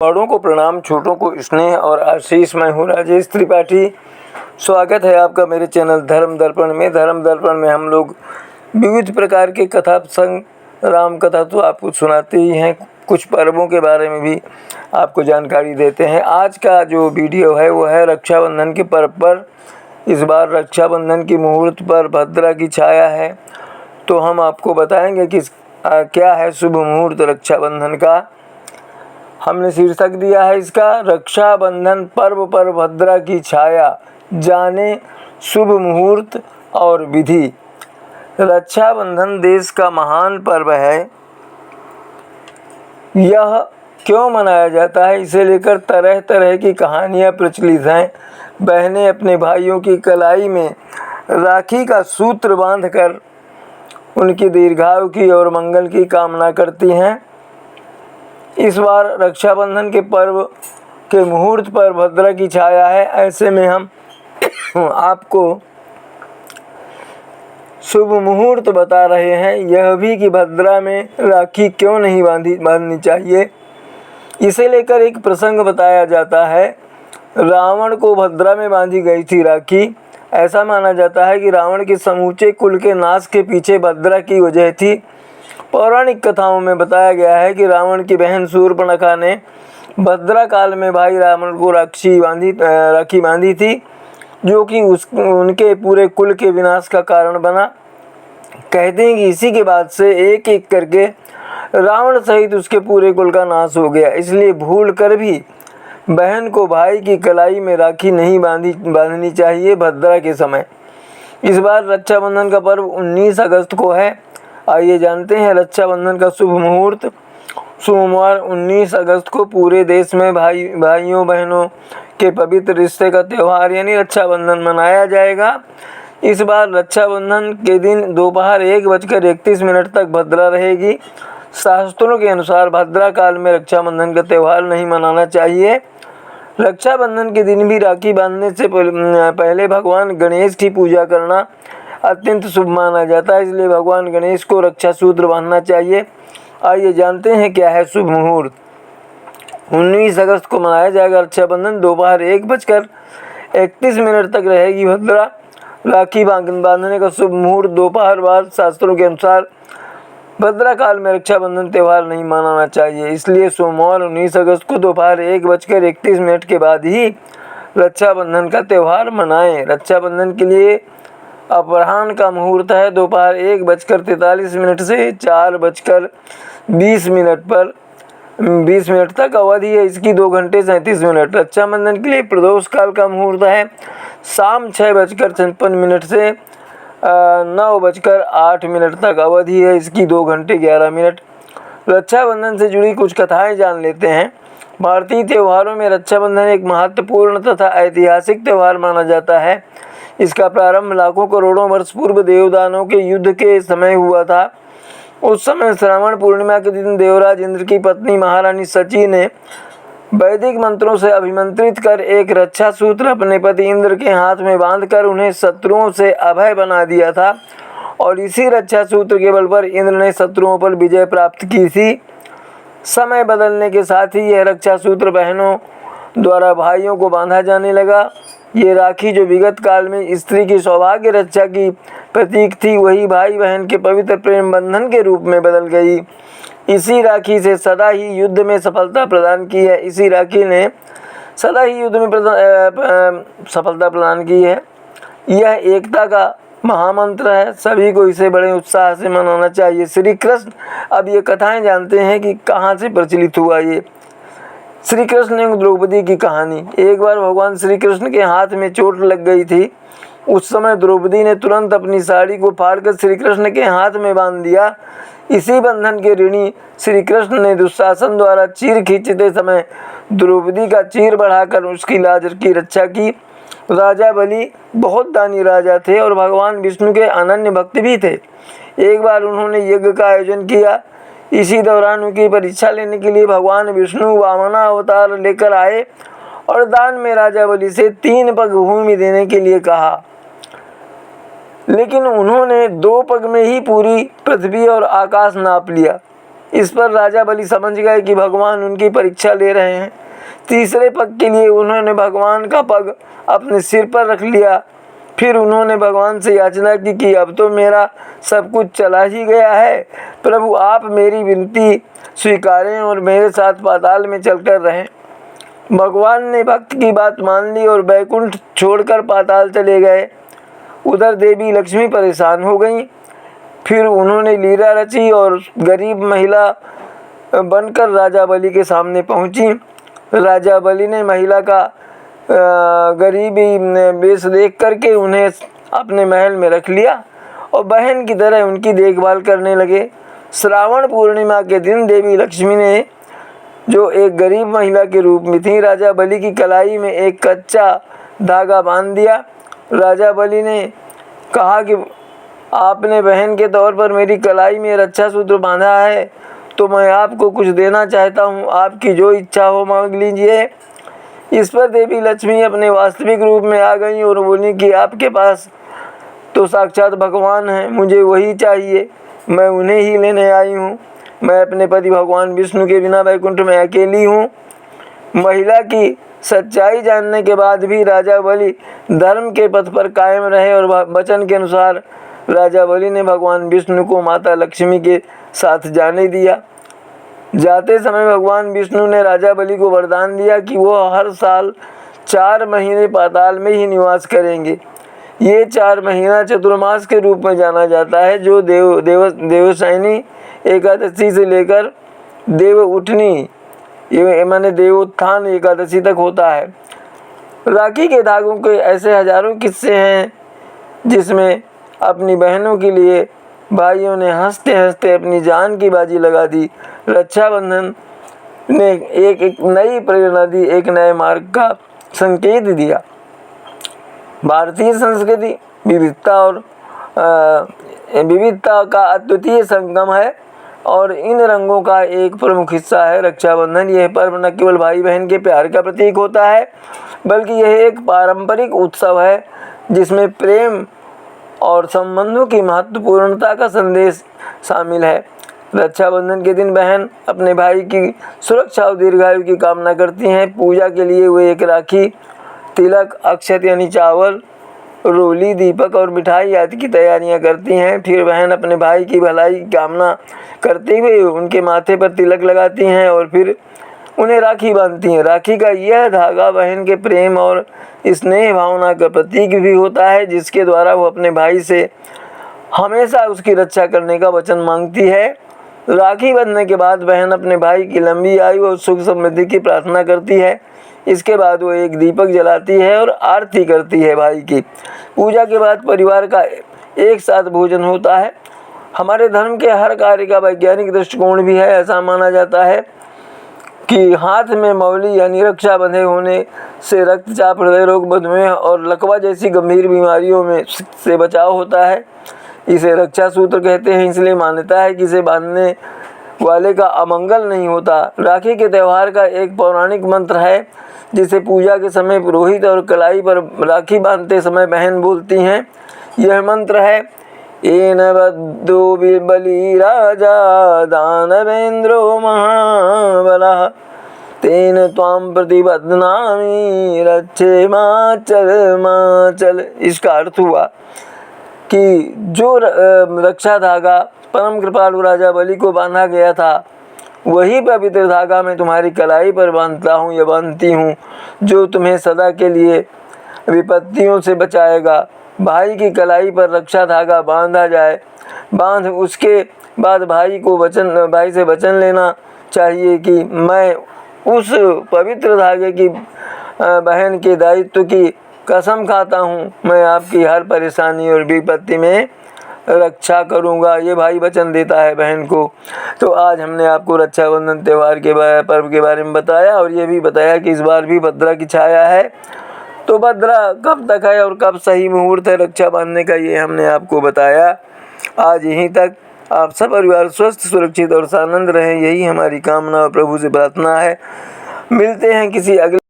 बड़ों को प्रणाम, छोटों को स्नेह और आशीष। मैं हूँ राजेश त्रिपाठी। स्वागत है आपका मेरे चैनल धर्म दर्पण में। धर्म दर्पण में हम लोग विविध प्रकार के कथा प्रसंग, राम कथा तो आपको सुनाते ही हैं, कुछ पर्वों के बारे में भी आपको जानकारी देते हैं। आज का जो वीडियो है वो है रक्षाबंधन के पर्व पर। इस बार रक्षाबंधन की मुहूर्त पर भद्रा की छाया है, तो हम आपको बताएंगे कि क्या है शुभ मुहूर्त रक्षाबंधन का। हमने शीर्षक दिया है इसका, रक्षाबंधन पर्व पर भद्रा की छाया, जाने शुभ मुहूर्त और विधि। रक्षाबंधन देश का महान पर्व है। यह क्यों मनाया जाता है, इसे लेकर तरह तरह की कहानियाँ प्रचलित हैं। बहनें अपने भाइयों की कलाई में राखी का सूत्र बांधकर उनकी दीर्घायु की और मंगल की कामना करती हैं। इस बार रक्षाबंधन के पर्व के मुहूर्त पर भद्रा की छाया है। ऐसे में हम आपको शुभ मुहूर्त बता रहे हैं, यह भी कि भद्रा में राखी क्यों नहीं बांधनी चाहिए। इसे लेकर एक प्रसंग बताया जाता है। रावण को भद्रा में बांधी गई थी राखी। ऐसा माना जाता है कि रावण के समूचे कुल के नाश के पीछे भद्रा की वजह थी। पौराणिक कथाओं में बताया गया है कि रावण की बहन शूर्पणखा ने भद्रा काल में भाई रावण को राखी बांधी थी, जो कि उनके पूरे कुल के विनाश का कारण बना। कहते हैं कि इसी के बाद से एक एक करके रावण सहित उसके पूरे कुल का नाश हो गया। इसलिए भूल कर भी बहन को भाई की कलाई में राखी नहीं बांधनी चाहिए भद्रा के समय। इस बार रक्षाबंधन का पर्व 19 अगस्त को है। आइए जानते हैं रक्षाबंधन का शुभ मुहूर्त। सोमवार 19 अगस्त को पूरे देश में भाइयों बहनों के पवित्र रिश्ते का त्यौहार यानी रक्षाबंधन मनाया जाएगा। इस बार रक्षाबंधन के दिन दोपहर 1:31 तक भद्रा रहेगी। शास्त्रों के अनुसार भद्रा काल में रक्षाबंधन का त्यौहार नहीं मनाना चाहिए। रक्षाबंधन के दिन भी राखी बांधने से पहले भगवान गणेश की पूजा करना अत्यंत शुभ माना जाता है, इसलिए भगवान गणेश को रक्षा सूत्र बांधना चाहिए। आइए जानते हैं क्या है शुभ मुहूर्त। 19 अगस्त को मनाया जाएगा रक्षाबंधन। दोपहर 1:31 तक रहेगी भद्रा। राखी बांधने का शुभ मुहूर्त दोपहर बाद। शास्त्रों के अनुसार भद्रा काल में रक्षाबंधन त्यौहार नहीं मनाना चाहिए, इसलिए सोमवार 19 अगस्त को दोपहर 1:31 के बाद ही रक्षाबंधन का त्यौहार मनाएं। रक्षाबंधन के लिए अपराह्न का मुहूर्त है दोपहर 1:43 से 4:20 तक अवधि है इसकी 2 घंटे 37 मिनट। रक्षाबंधन के लिए प्रदोष काल का मुहूर्त है शाम 6:56 से 9:08 तक अवधि है इसकी 2 घंटे 11 मिनट। रक्षाबंधन से जुड़ी कुछ कथाएं जान लेते हैं। भारतीय त्योहारों में रक्षाबंधन एक महत्वपूर्ण तथा ऐतिहासिक त्यौहार माना जाता है। इसका प्रारंभ लाखों करोड़ों वर्ष पूर्व देवदानों के युद्ध के समय हुआ था। उस समय श्रावण पूर्णिमा के दिन देवराज इंद्र की पत्नी महारानी सची ने वैदिक मंत्रों से अभिमंत्रित कर एक रक्षा सूत्र अपने पति इंद्र के हाथ में बांधकर उन्हें शत्रुओं से अभय बना दिया था, और इसी रक्षा सूत्र के बल पर इंद्र ने शत्रुओं पर विजय प्राप्त की थी। समय बदलने के साथ ही यह रक्षा सूत्र बहनों द्वारा भाइयों को बांधा जाने लगा। ये राखी जो विगत काल में स्त्री की सौभाग्य रक्षा की प्रतीक थी, वही भाई बहन के पवित्र प्रेम बंधन के रूप में बदल गई। इसी राखी से सदा ही युद्ध में सफलता प्रदान की है। सफलता प्रदान की है। यह एकता का महामंत्र है। सभी को इसे बड़े उत्साह से मनाना चाहिए। श्री कृष्ण, अब ये कथाएं जानते हैं कि कहाँ से प्रचलित हुआ ये। श्री कृष्ण एवं द्रौपदी की कहानी। एक बार भगवान श्री कृष्ण के हाथ में चोट लग गई थी। उस समय द्रौपदी ने तुरंत अपनी साड़ी को फाड़कर श्री कृष्ण के हाथ में बांध दिया। इसी बंधन के ऋणी श्री कृष्ण ने दुशासन द्वारा चीर खींचते समय द्रौपदी का चीर बढ़ाकर उसकी लाज की रक्षा की। राजा बलि बहुत दानी राजा थे और भगवान विष्णु के अनन्य भक्त भी थे। एक बार उन्होंने यज्ञ का आयोजन किया। इसी दौरान उनकी परीक्षा लेने के लिए भगवान विष्णु वामना अवतार लेकर आए और दान में राजा बलि से 3 पग भूमि देने के लिए कहा, लेकिन उन्होंने 2 पग में ही पूरी पृथ्वी और आकाश नाप लिया। इस पर राजा बलि समझ गए कि भगवान उनकी परीक्षा ले रहे हैं। तीसरे पग के लिए उन्होंने भगवान का पग अपने सिर पर रख लिया। फिर उन्होंने भगवान से याचना की कि अब तो मेरा सब कुछ चला ही गया है, प्रभु आप मेरी विनती स्वीकारें और मेरे साथ पाताल में चलकर रहें। भगवान ने भक्त की बात मान ली और बैकुंठ छोड़कर पाताल चले गए। उधर देवी लक्ष्मी परेशान हो गईं। फिर उन्होंने लीला रची और गरीब महिला बनकर राजा बलि के सामने पहुंची। राजा बलि ने महिला का गरीबी वेश देख करके उन्हें अपने महल में रख लिया और बहन की तरह उनकी देखभाल करने लगे। श्रावण पूर्णिमा के दिन देवी लक्ष्मी ने, जो एक गरीब महिला के रूप में थी, राजा बलि की कलाई में एक कच्चा धागा बांध दिया। राजा बलि ने कहा कि आपने बहन के तौर पर मेरी कलाई में रक्षा सूत्र बांधा है, तो मैं आपको कुछ देना चाहता हूँ, आपकी जो इच्छा हो मांग लीजिए। इस पर देवी लक्ष्मी अपने वास्तविक रूप में आ गई और बोली कि आपके पास तो साक्षात भगवान हैं, मुझे वही चाहिए, मैं उन्हें ही लेने आई हूँ। मैं अपने पति भगवान विष्णु के बिना वैकुंठ में अकेली हूँ। महिला की सच्चाई जानने के बाद भी राजा बलि धर्म के पथ पर कायम रहे और वचन के अनुसार राजा बलि ने भगवान विष्णु को माता लक्ष्मी के साथ जाने दिया। जाते समय भगवान विष्णु ने राजा बलि को वरदान दिया कि वो हर साल 4 महीने पाताल में ही निवास करेंगे। ये 4 महीना चतुर्मास के रूप में जाना जाता है, जो देवशयनी एकादशी से लेकर देव उठनी ये माने देवोत्थान एकादशी तक होता है। राखी के धागों के ऐसे हजारों किस्से हैं जिसमें अपनी बहनों के लिए भाइयों ने हंसते हंसते अपनी जान की बाजी लगा दी। रक्षाबंधन ने एक नई प्रेरणा दी, एक नए मार्ग का संकेत दिया। भारतीय संस्कृति विविधता का अद्वितीय संगम है और इन रंगों का एक प्रमुख हिस्सा है रक्षाबंधन। यह पर्व न केवल भाई बहन के प्यार का प्रतीक होता है, बल्कि यह एक पारंपरिक उत्सव है जिसमें प्रेम और संबंधों की महत्वपूर्णता का संदेश शामिल है। रक्षाबंधन के दिन बहन अपने भाई की सुरक्षा और दीर्घायु की कामना करती हैं। पूजा के लिए वे एक राखी, तिलक, अक्षत यानी चावल, रोली, दीपक और मिठाई आदि की तैयारियां करती हैं। फिर बहन अपने भाई की भलाई की कामना करते हुए उनके माथे पर तिलक लगाती हैं और फिर उन्हें राखी बांधती हैं। राखी का यह धागा बहन के प्रेम और स्नेह भावना का प्रतीक भी होता है, जिसके द्वारा वो अपने भाई से हमेशा उसकी रक्षा करने का वचन मांगती है। राखी बंधने के बाद बहन अपने भाई की लंबी आयु और सुख समृद्धि की प्रार्थना करती है। इसके बाद वो एक दीपक जलाती है और आरती करती है भाई की। पूजा के बाद परिवार का एक साथ भोजन होता है। हमारे धर्म के हर कार्य का वैज्ञानिक दृष्टिकोण भी है। ऐसा माना जाता है कि हाथ में मौली यानी रक्षा बंधे होने से रक्तचाप, हृदय रोग, मधुमेह और लकवा जैसी गंभीर बीमारियों में से बचाव होता है। इसे रक्षा सूत्र कहते हैं। इसलिए मान्यता है कि इसे बांधने वाले का अमंगल नहीं होता। राखी के त्यौहार का एक पौराणिक मंत्र है जिसे पूजा के समय पुरोहित और कलाई पर राखी बांधते समय बहन बोलती हैं। यह मंत्र है, येन बद्धो बलि राजा दानवेन्द्रो महाबलः तेन त्वां प्रतिबध्नामि रक्षे माचल। इसका अर्थ हुआ कि जो रक्षा धागा परम कृपालु राजा बलि को बांधा गया था, वही पवित्र धागा मैं तुम्हारी कलाई पर बांधता हूँ या बांधती हूँ, जो तुम्हें सदा के लिए विपत्तियों से बचाएगा। भाई की कलाई पर रक्षा धागा बांधा जाए, उसके बाद भाई से वचन लेना चाहिए कि मैं उस पवित्र धागे की बहन के दायित्व की कसम खाता हूँ, मैं आपकी हर परेशानी और विपत्ति में रक्षा करूँगा। ये भाई वचन देता है बहन को। तो आज हमने आपको रक्षाबंधन त्यौहार के पर्व के बारे में बताया और ये भी बताया कि इस बार भी भद्रा की छाया है। तो भद्रा कब तक है और कब सही मुहूर्त है रक्षा बांधने का, ये हमने आपको बताया। आज यहीं तक। आप सब परिवार स्वस्थ, सुरक्षित और आनंद रहें, यही हमारी कामना और प्रभु से प्रार्थना है। मिलते हैं किसी अगले